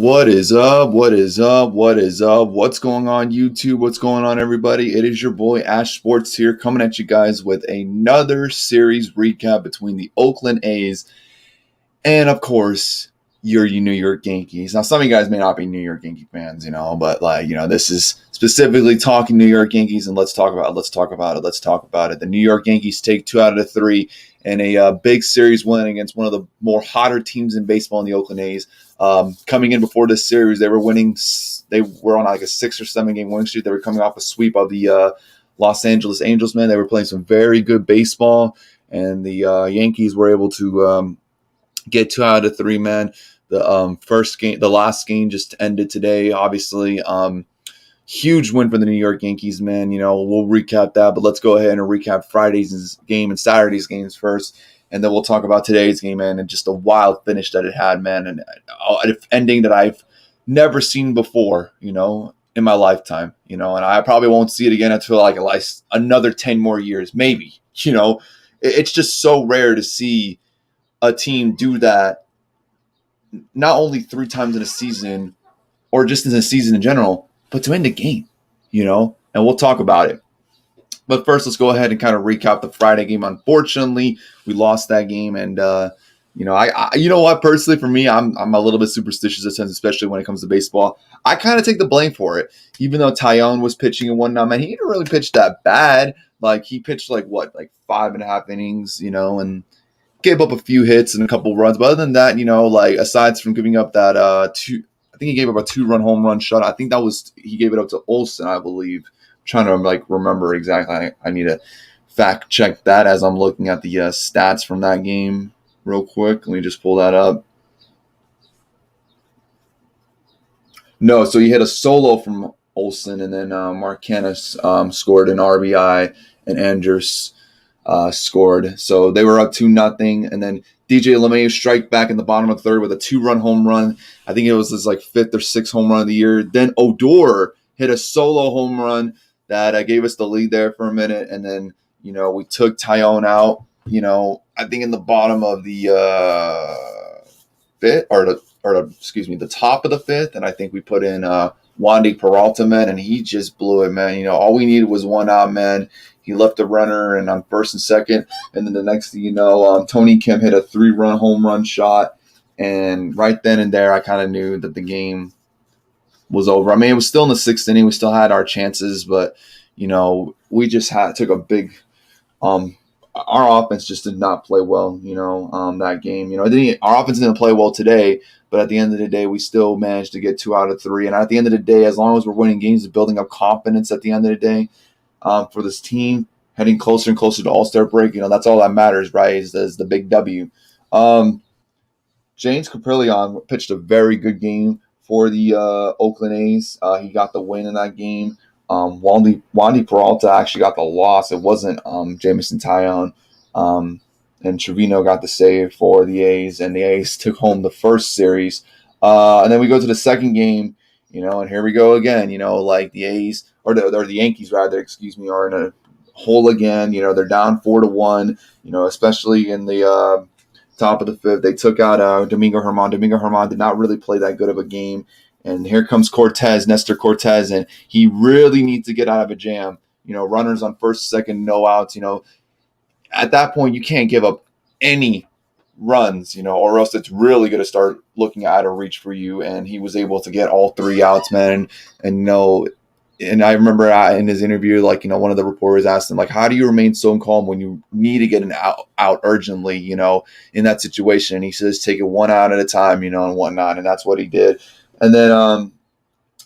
What is up? What is up? What is up? What's going on, YouTube? What's going on, everybody? It is your boy Ash Sports here, coming at you guys with another series recap between the Oakland A's and, of course, your New York Yankees. Now, some of you guys may not be New York Yankee fans, but this is specifically talking New York Yankees, and let's talk about it. The New York Yankees take 2 out of the 3 in a big series win against one of the more hotter teams in baseball in the Oakland A's. Coming in before this series, they were winning. They were on like a 6 or 7 game winning streak. They were coming off a sweep of the Los Angeles Angels. Man, they were playing some very good baseball, and the Yankees were able to get 2 out of 3. Man, the last game just ended today. Obviously, huge win for the New York Yankees. Man, we'll recap that, but let's go ahead and recap Friday's game and Saturday's games first. And then we'll talk about today's game, man, and just a wild finish that it had, man, and an ending that I've never seen before, in my lifetime, and I probably won't see it again until like another 10 more years, maybe, It's just so rare to see a team do that, not only 3 times in a season or just in a season in general, but to end a game, and we'll talk about it. But first, let's go ahead and kind of recap the Friday game. Unfortunately, we lost that game, and I personally, for me, I'm a little bit superstitious in a sense, especially when it comes to baseball. I kind of take the blame for it, even though Tyone was pitching and whatnot. Man, he didn't really pitch that bad. Like he pitched like 5.5 innings, and gave up a few hits and a couple runs. But other than that, aside from giving up that I think he gave up a 2-run home run shot. I think he gave it up to Olsen, I believe. Trying to remember exactly. I need to fact check that as I'm looking at the stats from that game real quick. Let me just pull that up. No, so he hit a solo from Olsen, and then Mark Cannis scored an RBI, and Andrews scored. So they were up 2-0, and then DJ LeMahieu strike back in the bottom of the third with a 2-run home run. I think it was his 5th or 6th home run of the year. Then Odor hit a solo home run that gave us the lead there for a minute, and then we took Tyone out. I think in the bottom of the 5th, the top of the 5th, and I think we put in Wandy Peralta, man, and he just blew it, man. All we needed was 1 out, man. He left the runner and on first and second, and then the next thing you know, Tony Kim hit a 3-run home run shot, and right then and there, I kind of knew that the game was over. I mean, it was still in the 6th inning. We still had our chances, but we just took a big. Our offense just did not play well. That game. Our offense didn't play well today, but at the end of the day, we still managed to get 2 out of 3. And at the end of the day, as long as we're winning games and building up confidence at the end of the day, for this team heading closer and closer to All-Star break, that's all that matters, right? Is the big W. James Kaprielian pitched a very good game for the Oakland A's. He got the win in that game. Wandy Peralta actually got the loss. It wasn't Jameson Tyone. And Trevino got the save for the A's, and the A's took home the first series. And then we go to the second game, and here we go again. The A's or the Yankees rather, are in a hole again. They're down 4-1. Especially in the top of the 5th, they took out Domingo Germán. Domingo Germán did not really play that good of a game. And here comes Nestor Cortez, and he really needs to get out of a jam. Runners on first, second, no outs. At that point, you can't give up any runs, or else it's really going to start looking out of reach for you. And he was able to get all 3 outs, man. And I remember in his interview, one of the reporters asked him, how do you remain so calm when you need to get an out urgently, in that situation? And he says, take it 1 out at a time, and whatnot. And that's what he did. And then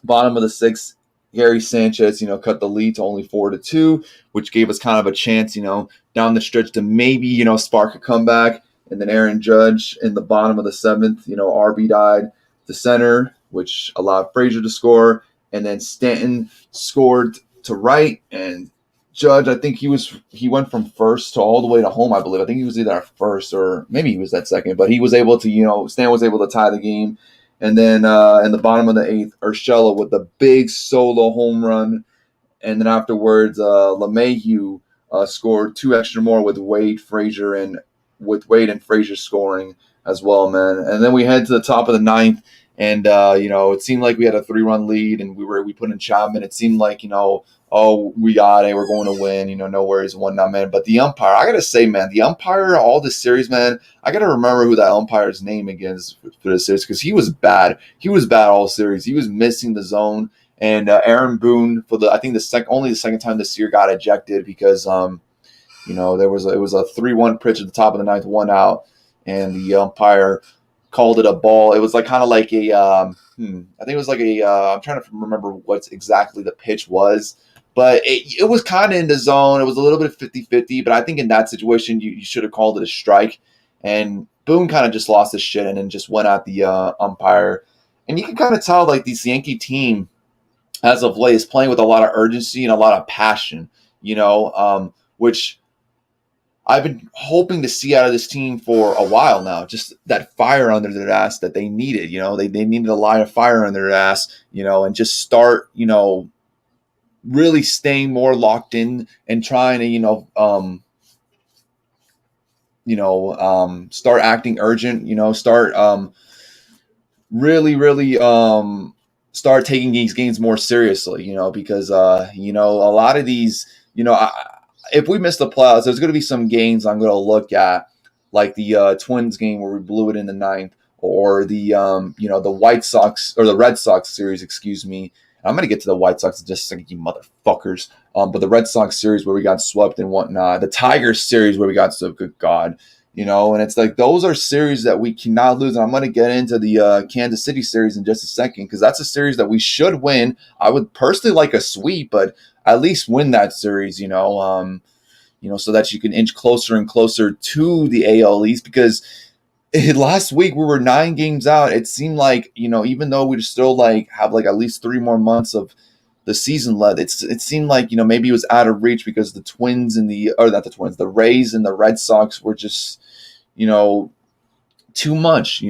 bottom of the 6th, Gary Sanchez, cut the lead to only 4-2, which gave us kind of a chance, down the stretch to maybe, spark a comeback. And then Aaron Judge in the bottom of the 7th, RB died to center, which allowed Frazier to score. And then Stanton scored to right, and Judge, I think he went from first to all the way to home, I believe. I think he was either at first or maybe he was at second, but he was able to, Stanton was able to tie the game. And then in the bottom of the 8th, Urshela with the big solo home run. And then afterwards, LeMahieu scored 2 extra more with Wade and Frazier scoring as well, man. And then we head to the top of the 9th, And it seemed like we had a 3-run lead, and we put in Chapman. It seemed like oh, we got it, we're going to win. No worries, 1-0, man. But the umpire, I gotta say, man, the umpire, all this series, man, I gotta remember who that umpire's name again is for this series because he was bad. He was bad all series. He was missing the zone. And Aaron Boone for I think only the second time this year got ejected because it was a 3-1 pitch at the top of the ninth, 1 out, and the umpire called it a ball. It was like kind of like a I think it was like a I'm trying to remember what exactly the pitch was, but it was kind of in the zone. It was a little bit of 50-50, but I think in that situation you should have called it a strike. And Boone kind of just lost his shit and then just went at the umpire. And you can kind of tell like this Yankee team as of late is playing with a lot of urgency and a lot of passion, which I've been hoping to see out of this team for a while now. Just that fire under their ass that they needed. They needed a line of fire under their ass, and just start, really staying more locked in and trying to, start acting urgent. Start really, really start taking these games more seriously. Because a lot of these, if we miss the playoffs, there's going to be some games I'm going to look at, like the Twins game where we blew it in the ninth, or the the White Sox or the Red Sox series, excuse me. I'm going to get to the White Sox in just a second, you motherfuckers. But the Red Sox series where we got swept and whatnot, the Tigers series where we got so good God, and it's like those are series that we cannot lose. And I'm going to get into the Kansas City series in just a second because that's a series that we should win. I would personally like a sweep, but at least win that series, so that you can inch closer and closer to the AL East. Because last week we were 9 games out. It seemed like, even though we still have at least 3 more months of the season left, it seemed like, maybe it was out of reach because the the Rays and the Red Sox were just, too much,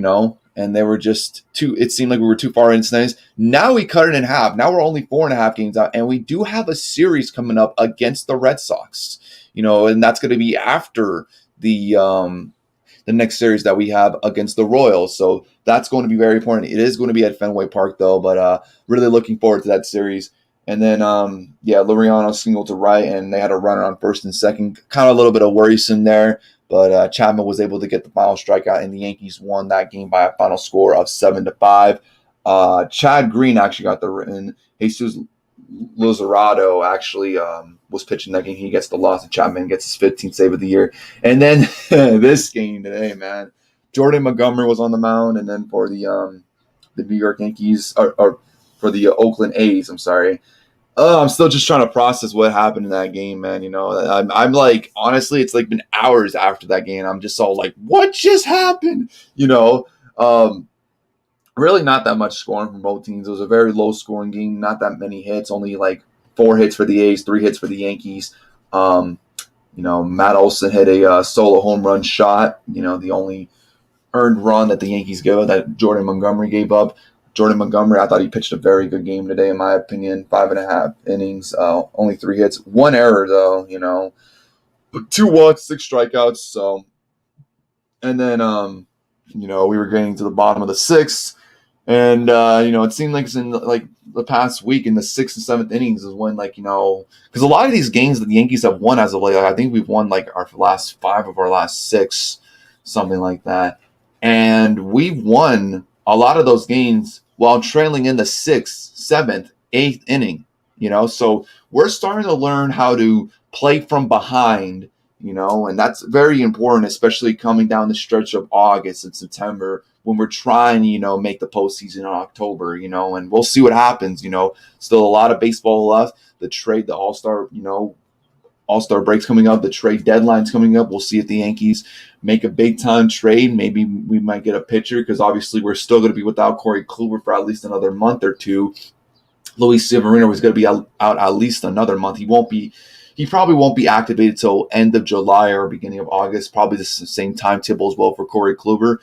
and they were just it seemed like we were too far into things. Now we cut it in half. Now we're only 4.5 games out, and we do have a series coming up against the Red Sox, and that's going to be after the next series that we have against the Royals. So that's going to be very important. It is going to be at Fenway Park, though, but really looking forward to that series. And then, Laureano singled to right, and they had a runner on first and second. Kind of a little bit of worrisome there, but Chapman was able to get the final strikeout, and the Yankees won that game by a final score of 7-5. Chad Green actually got the win. Jesus Luzardo actually was pitching that game. He gets the loss, and Chapman gets his 15th save of the year. And then this game today, man, Jordan Montgomery was on the mound, and then for the New York Yankees, or for the Oakland A's, I'm sorry. I'm still just trying to process what happened in that game, man. I'm like, honestly, it's like been hours after that game. I'm just all like, what just happened? Really not that much scoring from both teams. It was a very low scoring game. Not that many hits. Only like 4 hits for the A's, 3 hits for the Yankees. Matt Olson hit a solo home run shot. The only earned run that the Yankees gave up, that Jordan Montgomery gave up. Jordan Montgomery, I thought he pitched a very good game today, in my opinion. 5.5 innings, only 3 hits, 1 error though. 2 walks, 6 strikeouts. So, and then we were getting to the bottom of the 6th. And, it seemed like it's in the past week in the 6th and 7th innings is when because a lot of these games that the Yankees have won as of late, I think we've won our last 5 of our last 6, something like that. And we've won a lot of those games while trailing in the 6th, 7th, 8th inning, so we're starting to learn how to play from behind, and that's very important, especially coming down the stretch of August and September when we're trying to, make the postseason in October, and we'll see what happens, still a lot of baseball left. The All-Star break's coming up. The trade deadline's coming up. We'll see if the Yankees make a big-time trade. Maybe we might get a pitcher because obviously we're still going to be without Corey Kluber for at least another month or two. Luis Severino was going to be out at least another month. He probably won't be activated till end of July or beginning of August. Probably the same timetable as well for Corey Kluber.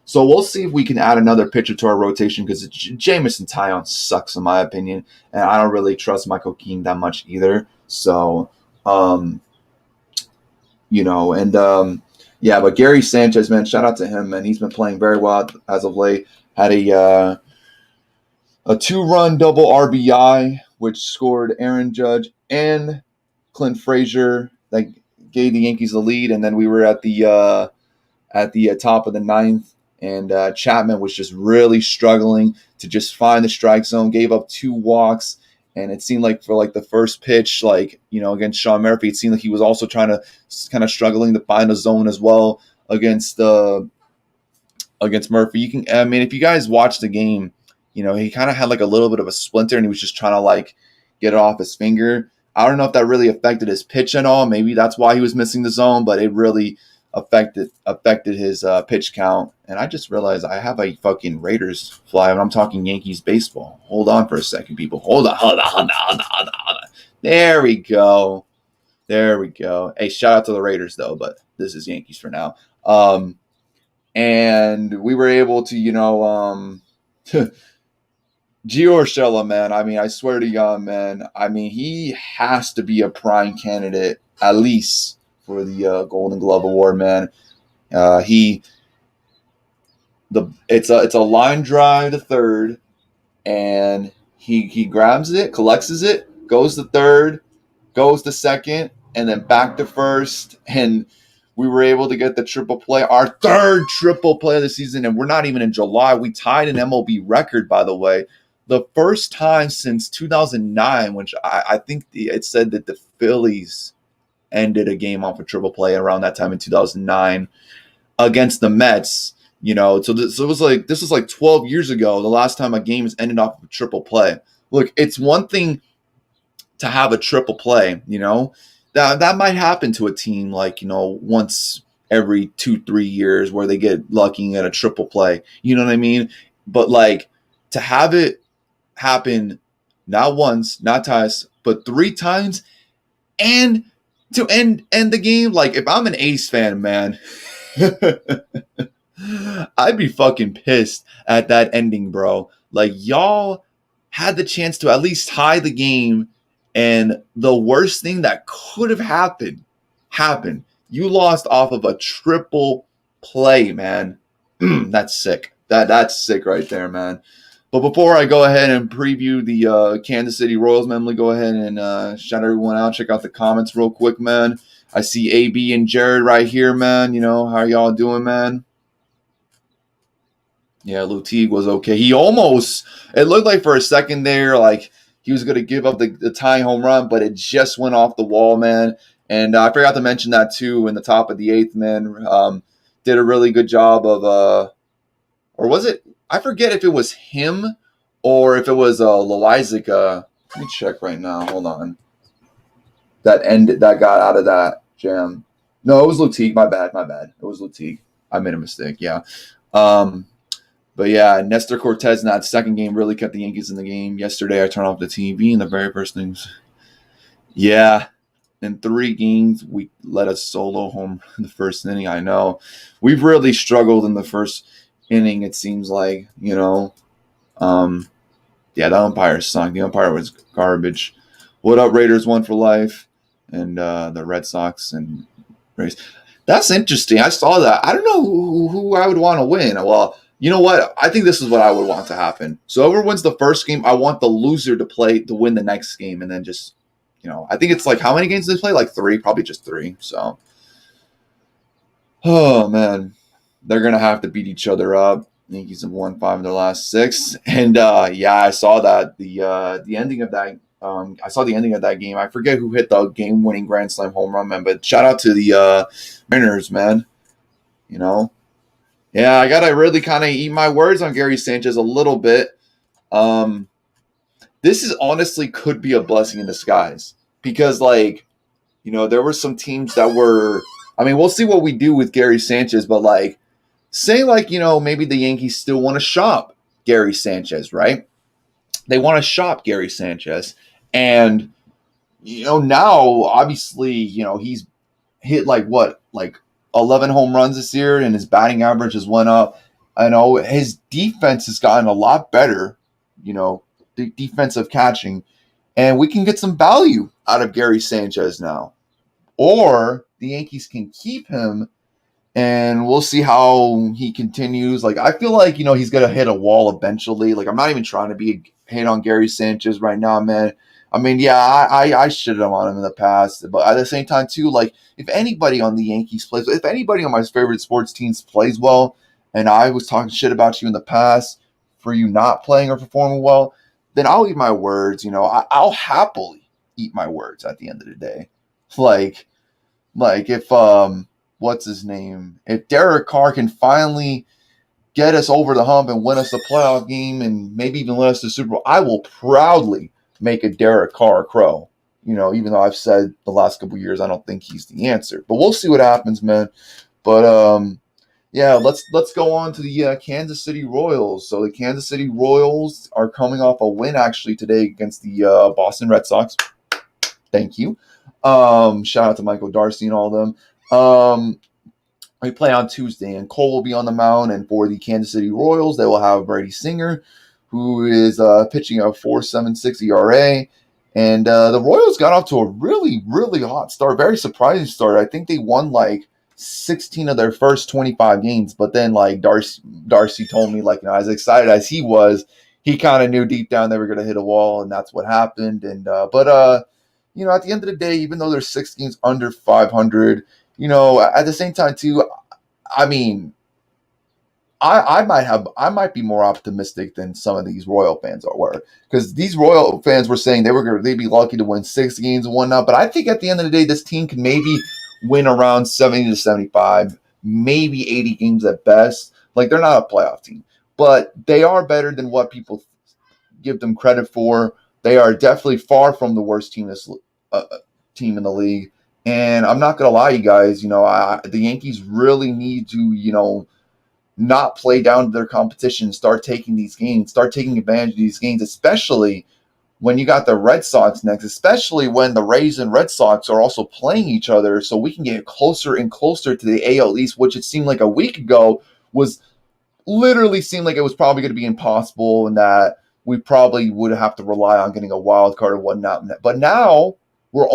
So we'll see if we can add another pitcher to our rotation because Jameson Taillon sucks in my opinion, and I don't really trust Michael Keane that much either. So, but Gary Sanchez, man, shout out to him, man. He's been playing very well as of late. Had a a 2-run double RBI, which scored Aaron Judge and Clint Frazier that gave the Yankees the lead, and then we were at the top of the ninth, and Chapman was just really struggling to just find the strike zone. Gave up 2 walks, and it seemed like for like the first pitch, like against Sean Murphy, it seemed like he was also trying to kind of struggling to find a zone as well against Murphy. If you guys watch the game, he kind of had like a little bit of a splinter, and he was just trying to like get it off his finger. I don't know if that really affected his pitch at all. Maybe that's why he was missing the zone, but it really affected his pitch count. And I just realized I have a fucking Raiders fly when I'm talking Yankees baseball. Hold on for a second, people. Hold on. There we go. Hey, shout out to the Raiders though, but this is Yankees for now. And we were able to, Gio Urshela, man. I swear to God, man. He has to be a prime candidate, at least for the Golden Glove Award, man. It's a line drive to third, and he grabs it, collects it, goes to third, goes to second, and then back to first, and we were able to get the triple play, our third triple play of the season, and we're not even in July. We tied an MLB record, by the way. The first time since 2009, which I think it said that the Phillies ended a game off a triple play around that time in 2009 against the Mets. So this was like 12 years ago, the last time a game has ended off of a triple play. Look, it's one thing to have a triple play, that might happen to a team like, once every 2-3 years where they get lucky and get a triple play. You know what I mean? But like to have it happen not once, not twice, but 3 times and to end the game. Like if I'm an Ace fan, man, I'd be fucking pissed at that ending, bro. Like y'all had the chance to at least tie the game, and the worst thing that could have happened. You lost off of a triple play, man. That's sick. That's sick right there, man. But before I go ahead and preview the Kansas City Royals, man, let me go ahead and shout everyone out. Check out the comments real quick, man. I see AB and Jared right here, man. How are y'all doing, man? Yeah, Lutig was okay. It looked like for a second there, like he was going to give up the tying home run, but it just went off the wall, man. And I forgot to mention that too in the top of the 8th, man. Did a really good job of, or was it? I forget if it was him or if it was Loizic. Let me check right now. Hold on. That got out of that jam. No, it was Lutig. My bad. It was Lutig. I made a mistake. Yeah. But yeah, Nestor Cortez in that second game really kept the Yankees in the game. Yesterday, I turned off the TV, and the very first things. Yeah, in 3 games, we let a solo home in the first inning. I know. We've really struggled in the first inning, it seems like, Yeah, the umpire sucked. The umpire was garbage. What up, Raiders? 1 for life. And the Red Sox and Rays. That's interesting. I saw that. I don't know who I would want to win. Well, you know what? I think this is what I would want to happen. So whoever wins the first game, I want the loser to win the next game, and then just, I think it's like how many games do they play? Like 3, probably just 3. So, oh man, they're gonna have to beat each other up. The Yankees have won 5 of their last 6, and yeah, I saw that the ending of that. I saw the ending of that game. I forget who hit the game-winning grand slam home run, man. But shout out to the Mariners, man. Yeah, I gotta really kind of eat my words on Gary Sanchez a little bit. This is honestly could be a blessing in disguise because, like, there were some teams that were. We'll see what we do with Gary Sanchez, but like, say like maybe the Yankees still want to shop Gary Sanchez, right? They want to shop Gary Sanchez, and now obviously he's hit like 11 home runs this year, and his batting average has went up. I know his defense has gotten a lot better, the defensive catching, and we can get some value out of Gary Sanchez now. Or the Yankees can keep him and we'll see how he continues. Like, I feel like, he's going to hit a wall eventually. Like, I'm not even trying to be a hate on Gary Sanchez right now, man. I mean, yeah, I shitted on him in the past, but at the same time, too, like, if anybody on the Yankees plays, if anybody on my favorite sports teams plays well, and I was talking shit about you in the past for you not playing or performing well, then I'll eat my words. I'll happily eat my words at the end of the day. Like, if what's his name? If Derek Carr can finally get us over the hump and win us a playoff game and maybe even win us the Super Bowl, I will proudly make a Derek Carr crow. Even though I've said the last couple of years I don't think he's the answer. But we'll see what happens, man. But yeah, let's go on to the Kansas City Royals. So the Kansas City Royals are coming off a win actually today against the Boston Red Sox. Thank you. Shout out to Michael Darcy and all of them. We play on Tuesday, and Cole will be on the mound. And for the Kansas City Royals, they will have Brady Singer, who is pitching a 4.76 ERA. And the Royals got off to a really, really hot start, very surprising start. I think they won like 16 of their first 25 games. But then, like Darcy told me, like, as excited as he was, he kind of knew deep down they were going to hit a wall, and that's what happened. And but at the end of the day, even though there's 6 games under 500. At the same time too, I mean, I might be more optimistic than some of these Royal fans were, because these Royal fans were saying they'd be lucky to win 6 games and whatnot. But I think at the end of the day, this team can maybe win around 70 to 75, maybe 80 games at best. Like, they're not a playoff team, but they are better than what people give them credit for. They are definitely far from the worst team in the league. And I'm not going to lie, you guys, the Yankees really need to, not play down to their competition, start taking these games, start taking advantage of these games, especially when you got the Red Sox next, especially when the Rays and Red Sox are also playing each other, so we can get closer and closer to the AL East, which it seemed like a week ago seemed like it was probably going to be impossible, and that we probably would have to rely on getting a wild card or whatnot. But now we're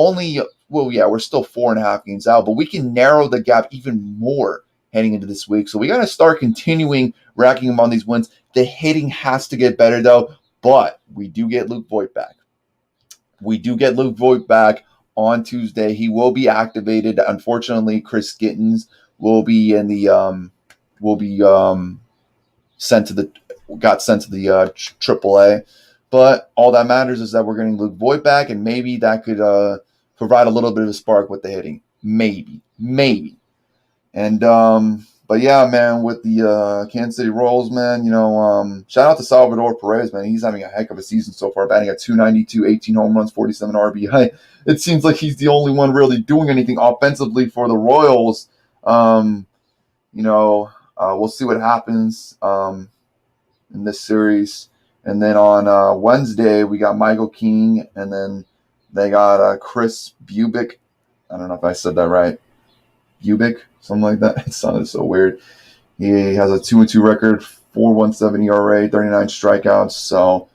still 4.5 games out, but we can narrow the gap even more heading into this week. So we got to start continuing racking them on these wins. The hitting has to get better, though, but we do get Luke Voit back. On Tuesday. He will be activated. Unfortunately, Chris Gittens will be in the sent to the AAA. But all that matters is that we're getting Luke Voit back, and maybe that could provide a little bit of a spark with the hitting. Maybe. And but yeah, man, with the Kansas City Royals, man, shout out to Salvador Perez, man. He's having a heck of a season so far, batting at .292, 18 home runs, 47 RBI. It seems like he's the only one really doing anything offensively for the Royals. We'll see what happens in this series. And then on Wednesday, we got Michael King, and then they got Chris Bubic. I don't know if I said that right. Bubic, something like that. It sounded so weird. He has a 2-2 record, 4.17 ERA, 39 strikeouts. So,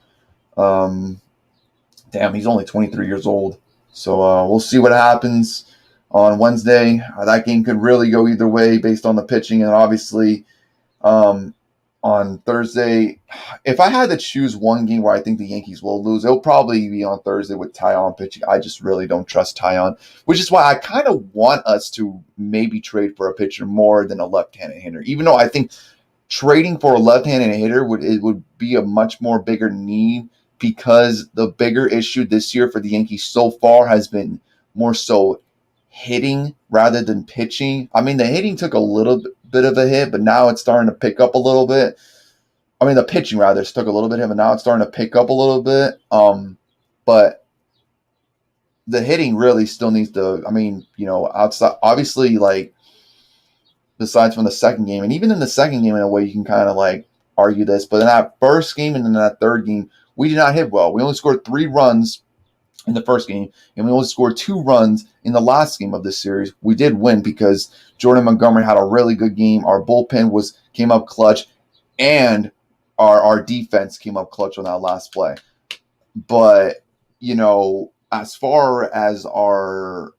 damn, he's only 23 years old. So we'll see what happens on Wednesday. That game could really go either way based on the pitching, and obviously on Thursday, if I had to choose one game where I think the Yankees will lose, it'll probably be on Thursday with Taillon pitching. I just really don't trust Taillon, which is why I kind of want us to maybe trade for a pitcher more than a left-handed hitter. Even though I think trading for a left-handed hitter would be a much more bigger need, because the bigger issue this year for the Yankees so far has been more so hitting rather than pitching. I mean, the hitting took a little bit of a hit, but now it's starting to pick up a little bit. I mean, the pitching rather took a little bit of hit, but now it's starting to pick up a little bit. But the hitting really still needs to, outside, obviously, like, besides from the second game, and even in the second game, in a way, you can kind of like argue this, but in that first game and in that third game, we did not hit well. We only scored 3 runs in the first game, and we only scored 2 runs in the last game of this series. We did win because Jordan Montgomery had a really good game. Our bullpen came up clutch, and our defense came up clutch on that last play. But, as far as our,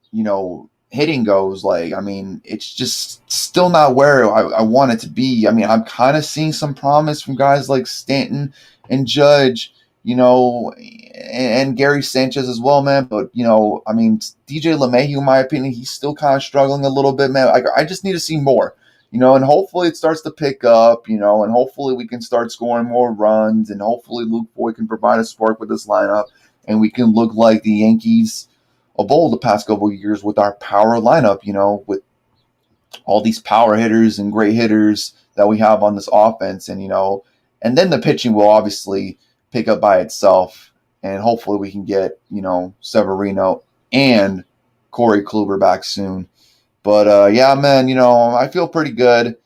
hitting goes, like, I mean, it's just still not where I want it to be. I mean, I'm kind of seeing some promise from guys like Stanton and Judge, and Gary Sanchez as well, man. But, I mean, DJ LeMahieu, in my opinion, he's still kind of struggling a little bit, man. I just need to see more, and hopefully it starts to pick up, and hopefully we can start scoring more runs, and hopefully Luke Voigt can provide a spark with this lineup, and we can look like the Yankees of old the past couple of years with our power lineup, with all these power hitters and great hitters that we have on this offense. And then the pitching will obviously pick up by itself. And hopefully we can get, Severino and Corey Kluber back soon. But yeah, man, I feel pretty good.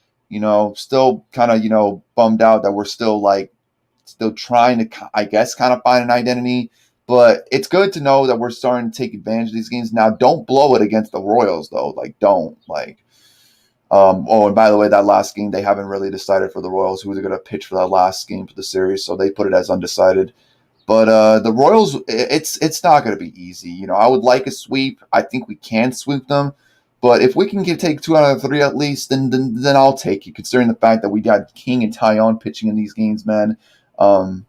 Still kind of, bummed out that we're still trying to, I guess, kind of find an identity. But it's good to know that we're starting to take advantage of these games. Now, don't blow it against the Royals, though. Like, don't. Oh, and by the way, that last game, they haven't really decided for the Royals who they're going to pitch for that last game for the series. So they put it as undecided. But the Royals, it's not going to be easy. I would like a sweep. I think we can sweep them. But if we can take 2 out of 3 at least, then I'll take it, considering the fact that we got King and Tyon pitching in these games, man. Um,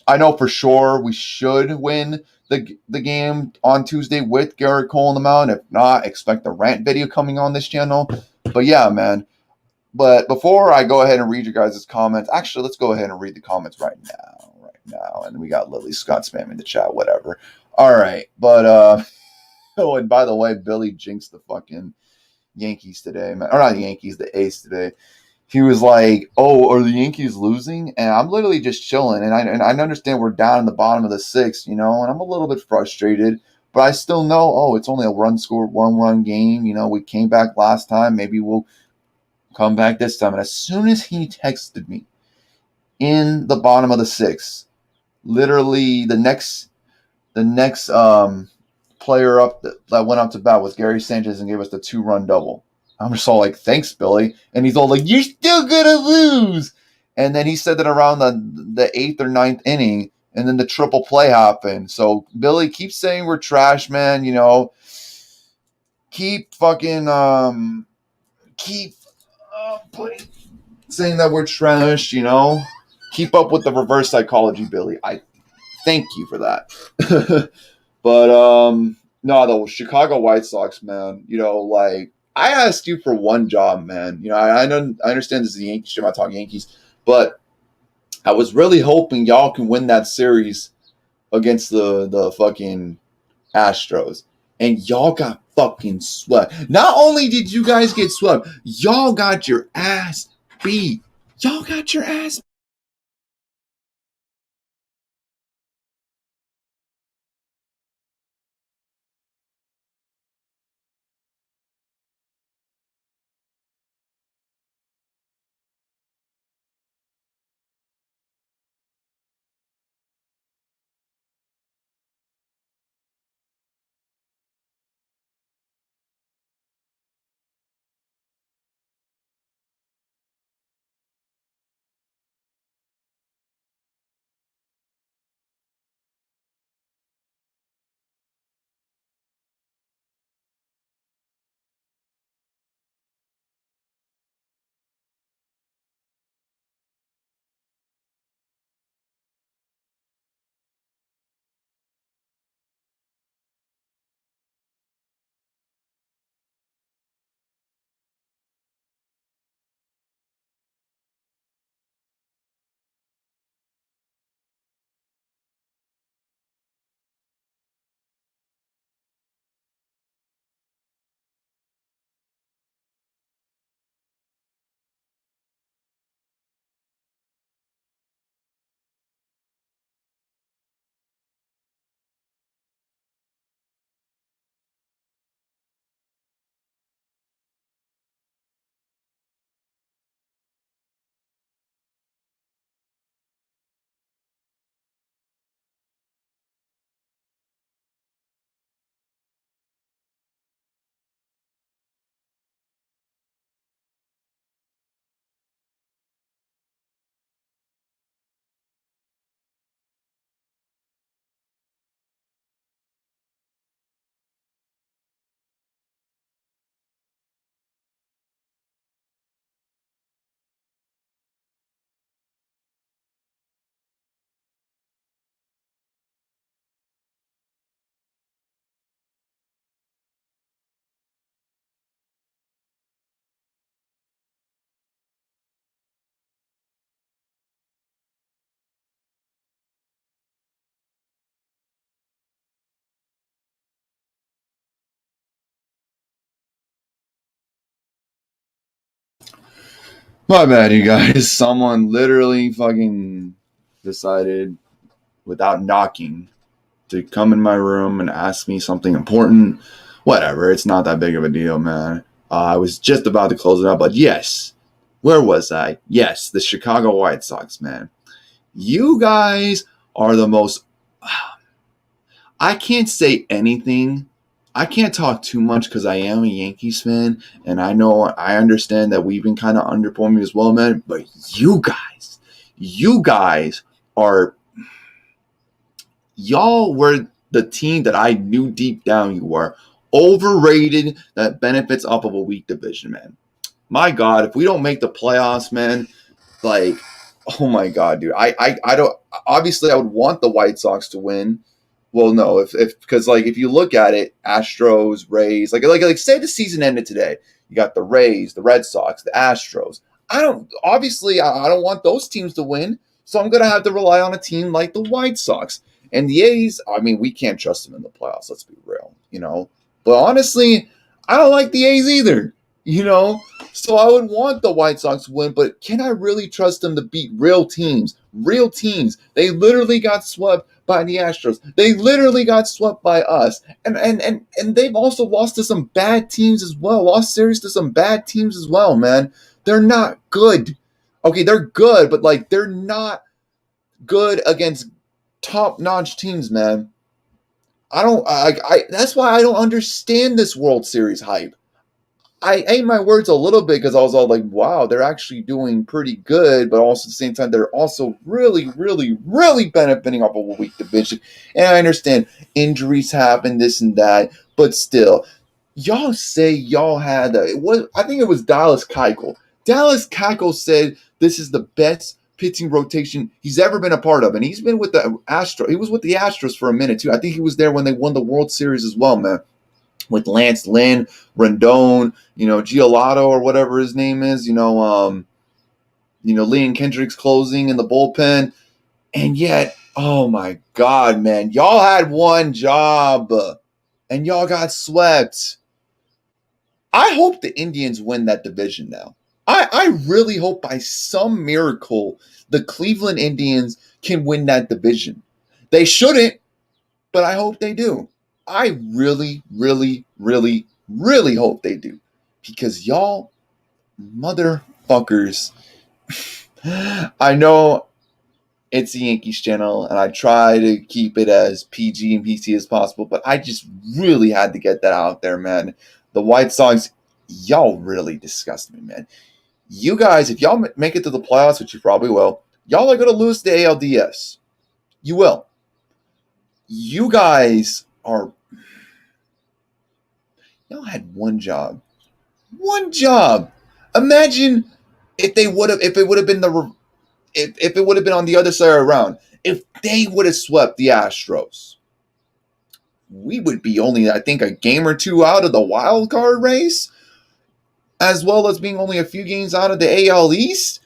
I know for sure we should win the game on Tuesday with Garrett Cole on the mound. If not, expect the rant video coming on this channel. But yeah, man. But before I go ahead and read your guys' comments, actually, let's go ahead and read the comments right now. Right now. And we got Lily Scott spamming the chat, whatever. All right. But, oh, and by the way, Billy jinxed the fucking Yankees today, man. Or not the Yankees, the A's today. He was like, "Oh, are the Yankees losing?" And I'm literally just chilling. And I understand we're down in the bottom of the sixth, and I'm a little bit frustrated, but I still know, oh, it's only a one run game. We came back last time. Maybe we'll come back this time. And as soon as he texted me in the bottom of the sixth, literally the next player up that went up to bat was Gary Sanchez and gave us the 2-run double. I'm just all like, thanks, Billy. And he's all like, you're still gonna lose. And then he said that around the 8th or 9th inning, and then the triple play happened. So Billy, keep saying we're trash, man. Keep fucking keep putting saying that we're trash. Keep up with the reverse psychology, Billy. I thank you for that. But no, the Chicago White Sox, man. Like, I asked you for one job, man. I know I understand this is the Yankees show. I'm talking Yankees, but I was really hoping y'all can win that series against the fucking Astros, and y'all got fucking swept. Not only did you guys get swept, y'all got your ass beat. Y'all got your ass My bad, you guys. Someone literally fucking decided without knocking to come in my room and ask me something important. Whatever, it's not that big of a deal, man. I was just about to close it up, but yes. Where was I? Yes, the Chicago White Sox, man. You guys are the most. I can't say anything. I can't talk too much because I am a Yankees fan, and I understand that we've been kind of underperforming as well, man. But you guys are y'all were the team that I knew deep down you were overrated. That benefits off of a weak division, man. My God, if we don't make the playoffs, man, like, oh my God, dude. I don't. Obviously, I would want the White Sox to win. Well, no, if because like if you look at it, Astros, Rays, like say the season ended today, you got the Rays, the Red Sox, the Astros. I don't obviously I don't want those teams to win, so I'm gonna have to rely on a team like the White Sox and the A's. I mean, we can't trust them in the playoffs. Let's be real, you know. But honestly, I don't like the A's either, you know. So I would want the White Sox to win, but can I really trust them to beat real teams? Real teams. They literally got swept by the Astros. They literally got swept by us. And they've also lost to some bad teams as well. Lost series to some bad teams as well, man. They're not good. Okay, they're good, but like they're not good against top-notch teams, man. I don't I that's why I don't understand this World Series hype. I ate my words a little bit because I was all like, wow, they're actually doing pretty good, but also at the same time, they're also really, really, really benefiting off of a weak division. And I understand injuries happen, this and that, but still, y'all say y'all had I think it was Dallas Keuchel. Dallas Keuchel said this is the best pitching rotation he's ever been a part of, and he's been with the Astros. He was with the Astros for a minute too. I think he was there when they won the World Series as well, man, with Lance Lynn, Rendon, Giolotto or whatever his name is, Leon Kendricks closing in the bullpen. And yet, oh my God, man, y'all had one job and y'all got swept. I hope the Indians win that division now. I really hope by some miracle the Cleveland Indians can win that division. They shouldn't, but I hope they do. I really, really, really, really hope they do. Because y'all motherfuckers, I know it's the Yankees channel and I try to keep it as PG and PC as possible, but I just really had to get that out there, man. The White Sox, y'all really disgust me, man. You guys, if y'all make it to the playoffs, which you probably will, y'all are going to lose the ALDS. You will. You guys are. Y'all had one job. One job. Imagine if it would have been if it would have been on the other side around. If they would have swept the Astros, we would be only, I think, a game or two out of the wild card race, as well as being only a few games out of the AL East,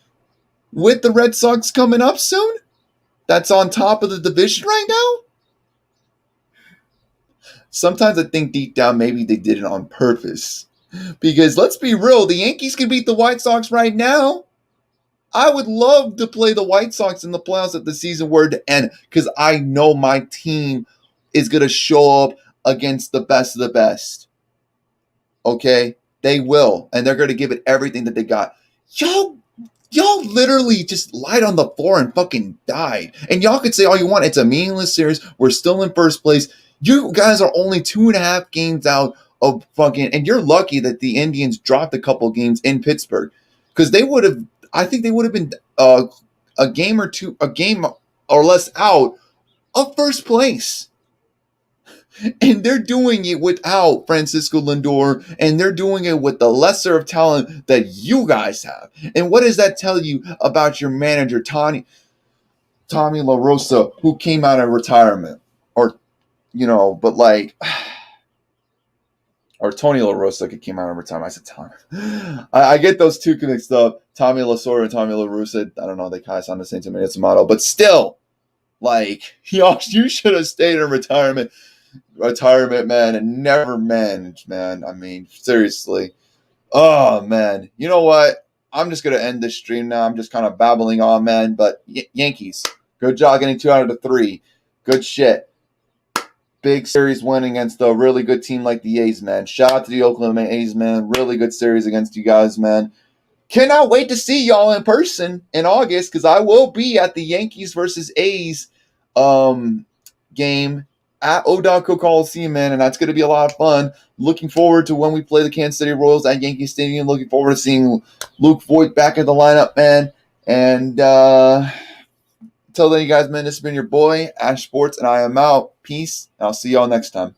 with the Red Sox coming up soon. That's on top of the division right now. Sometimes I think deep down maybe they did it on purpose. Because let's be real, the Yankees can beat the White Sox right now. I would love to play the White Sox in the playoffs if the season were to end, because I know my team is going to show up against the best of the best. Okay? They will. And they're going to give it everything that they got. Y'all literally just lied on the floor and fucking died. And y'all could say all you want. It's a meaningless series. We're still in first place. You guys are only 2.5 games out of fucking, and you're lucky that the Indians dropped a couple games in Pittsburgh, because they would have, I think they would have been a game or less out of first place. And they're doing it without Francisco Lindor, and they're doing it with the lesser of talent that you guys have. And what does that tell you about your manager, Tommy La Rosa, who came out of retirement? Or, but like, or Tony La Rosa came out of retirement. I said Tommy. I get those two mixed up. Tommy Lasorda and Tommy La Rosa. I don't know. They kind of sound the same to me. It's a motto. But still, like, you should have stayed in retirement, man, and never managed, man. I mean, seriously. Oh, man. You know what? I'm just going to end this stream now. I'm just kind of babbling on, man. But Yankees, good job getting 2 out of the 3. Good shit. Big series win against a really good team like the A's, man. Shout out to the Oakland A's, man. Really good series against you guys, man. Cannot wait to see y'all in person in August because I will be at the Yankees versus A's game at Odonco Coliseum, man, and that's going to be a lot of fun. Looking forward to when we play the Kansas City Royals at Yankee Stadium. Looking forward to seeing Luke Voigt back in the lineup, man. And until then, you guys, man, this has been your boy, Ash Sports, and I am out. Peace. I'll see y'all next time.